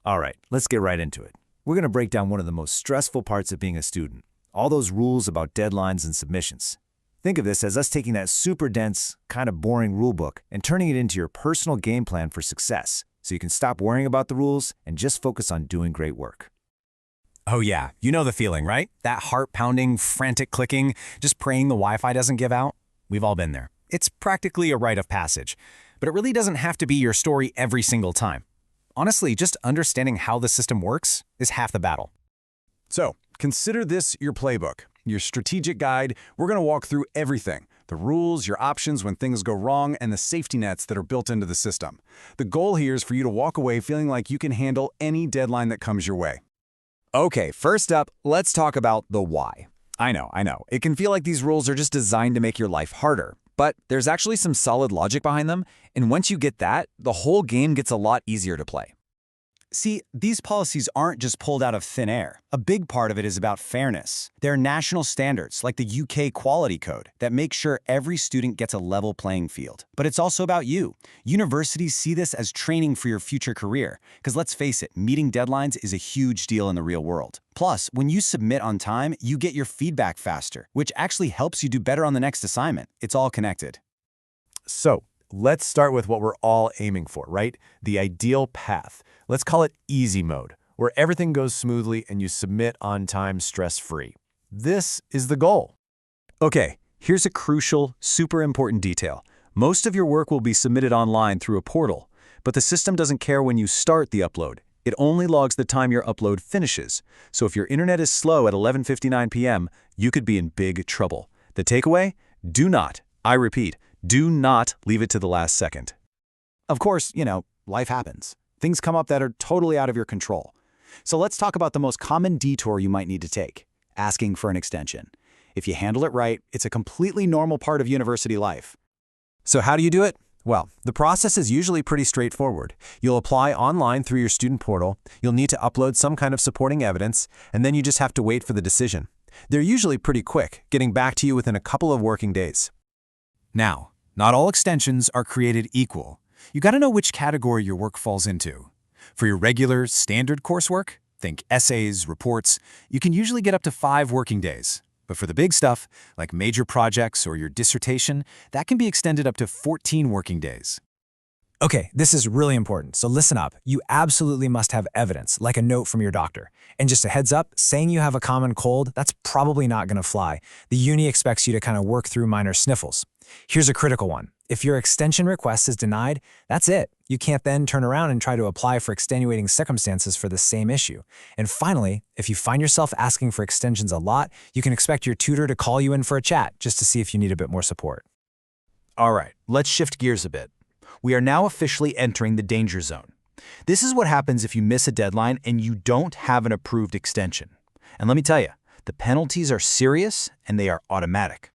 All right, let's get right into it. We're going to break down one of the most stressful parts of being a student, all those rules about deadlines and submissions. Think of this as us taking that super dense, kind of boring rulebook and turning it into your personal game plan for success, so you can stop worrying about the rules and just focus on doing great work. Oh yeah, you know the feeling, right? That heart-pounding, frantic clicking, just praying the Wi-Fi doesn't give out? We've all been there. It's practically a rite of passage, but it really doesn't have to be your story every single time. Honestly, just understanding how the system works is half the battle. So, consider this your playbook, your strategic guide. We're going to walk through everything: the rules, your options when things go wrong, and the safety nets that are built into the system. The goal here is for you to walk away feeling like you can handle any deadline that comes your way. Okay, first up, let's talk about the why. I know. It can feel like these rules are just designed to make your life harder, but there's actually some solid logic behind them, and once you get that, the whole game gets a lot easier to play. See, these policies aren't just pulled out of thin air. A big part of it is about fairness. There are national standards, like the UK Quality Code, that make sure every student gets a level playing field. But it's also about you. Universities see this as training for your future career, because let's face it, meeting deadlines is a huge deal in the real world. Plus, when you submit on time, you get your feedback faster, which actually helps you do better on the next assignment. It's all connected. So, let's start with what we're all aiming for, right? The ideal path. Let's call it easy mode, where everything goes smoothly and you submit on time stress-free. This is the goal. Okay, here's a crucial, super important detail. Most of your work will be submitted online through a portal, but the system doesn't care when you start the upload. It only logs the time your upload finishes. So if your internet is slow at 11:59 p.m., you could be in big trouble. The takeaway? Do not, I repeat, do not leave it to the last second. Of course, life happens. Things come up that are totally out of your control. So let's talk about the most common detour you might need to take: asking for an extension. If you handle it right, it's a completely normal part of university life. So how do you do it? Well, the process is usually pretty straightforward. You'll apply online through your student portal, you'll need to upload some kind of supporting evidence, and then you just have to wait for the decision. They're usually pretty quick, getting back to you within a couple of working days. Now, not all extensions are created equal. You gotta know which category your work falls into. For your regular, standard coursework, think essays, reports, you can usually get up to 5 working days. But for the big stuff, like major projects or your dissertation, that can be extended up to 14 working days. Okay, this is really important, so listen up. You absolutely must have evidence, like a note from your doctor. And just a heads up, saying you have a common cold, that's probably not gonna fly. The uni expects you to kind of work through minor sniffles. Here's a critical one. If your extension request is denied, that's it. You can't then turn around and try to apply for extenuating circumstances for the same issue. And finally, if you find yourself asking for extensions a lot, you can expect your tutor to call you in for a chat just to see if you need a bit more support. All right, let's shift gears a bit. We are now officially entering the danger zone. This is what happens if you miss a deadline and you don't have an approved extension. And let me tell you, the penalties are serious and they are automatic.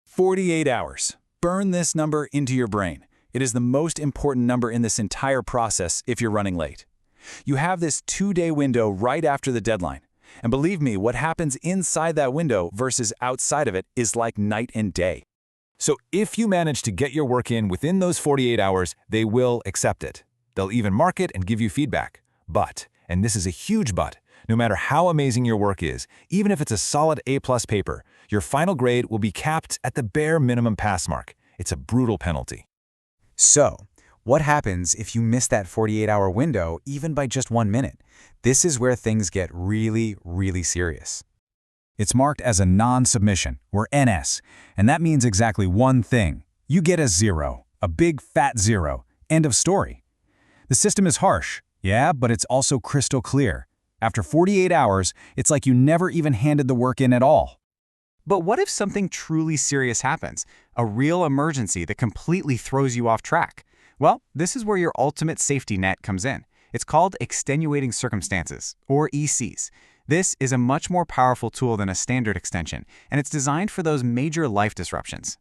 48 hours. Burn this number into your brain. It is the most important number in this entire process if you're running late. You have this 2-day window right after the deadline. And believe me, what happens inside that window versus outside of it is like night and day. So if you manage to get your work in within those 48 hours, they will accept it. They'll even mark it and give you feedback. But, and this is a huge but, no matter how amazing your work is, even if it's a solid A+ paper, your final grade will be capped at the bare minimum pass mark. It's a brutal penalty. So, what happens if you miss that 48-hour window even by just 1 minute? This is where things get really, really serious. It's marked as a non-submission, or NS, and that means exactly one thing. You get a 0, a big fat 0, end of story. The system is harsh, yeah, but it's also crystal clear. After 48 hours, it's like you never even handed the work in at all. But what if something truly serious happens? A real emergency that completely throws you off track? Well, this is where your ultimate safety net comes in. It's called extenuating circumstances, or ECs. This is a much more powerful tool than a standard extension, and it's designed for those major life disruptions.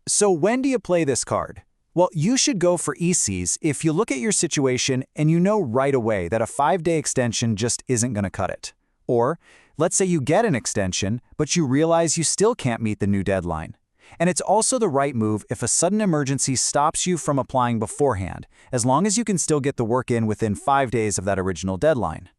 So when do you play this card? Well, you should go for ECs if you look at your situation and you know right away that a 5-day extension just isn't going to cut it. Or, let's say you get an extension, but you realize you still can't meet the new deadline. And it's also the right move if a sudden emergency stops you from applying beforehand, as long as you can still get the work in within 5 days of that original deadline.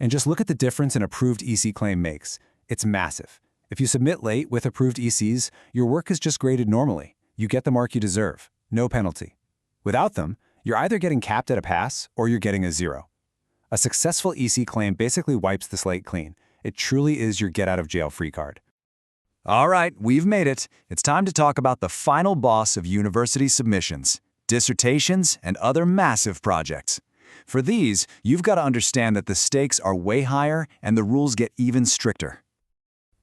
And just look at the difference an approved EC claim makes. It's massive. If you submit late with approved ECs, your work is just graded normally. You get the mark you deserve, no penalty. Without them, you're either getting capped at a pass or you're getting a 0. A successful EC claim basically wipes the slate clean. It truly is your get-out-of-jail-free card. All right, we've made it. It's time to talk about the final boss of university submissions, dissertations, and other massive projects. For these, you've got to understand that the stakes are way higher and the rules get even stricter.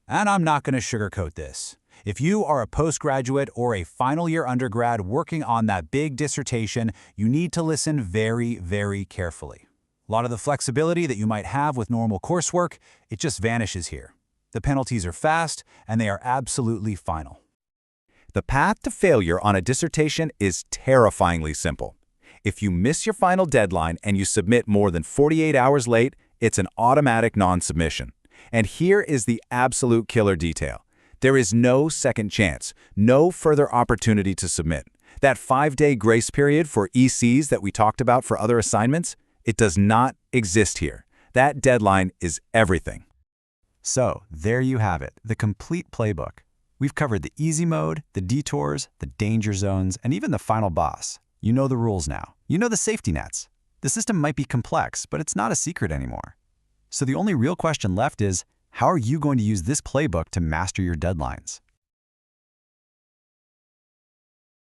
And I'm not going to sugarcoat this. If you are a postgraduate or a final year undergrad working on that big dissertation, you need to listen very, very carefully. A lot of the flexibility that you might have with normal coursework, it just vanishes here. The penalties are fast, and they are absolutely final. The path to failure on a dissertation is terrifyingly simple. If you miss your final deadline and you submit more than 48 hours late, it's an automatic non-submission. And here is the absolute killer detail. There is no second chance, no further opportunity to submit. That 5-day grace period for ECs that we talked about for other assignments, it does not exist here. That deadline is everything. So, there you have it, the complete playbook. We've covered the easy mode, the detours, the danger zones, and even the final boss. You know the rules now. You know the safety nets. The system might be complex, but it's not a secret anymore. So the only real question left is, how are you going to use this playbook to master your deadlines?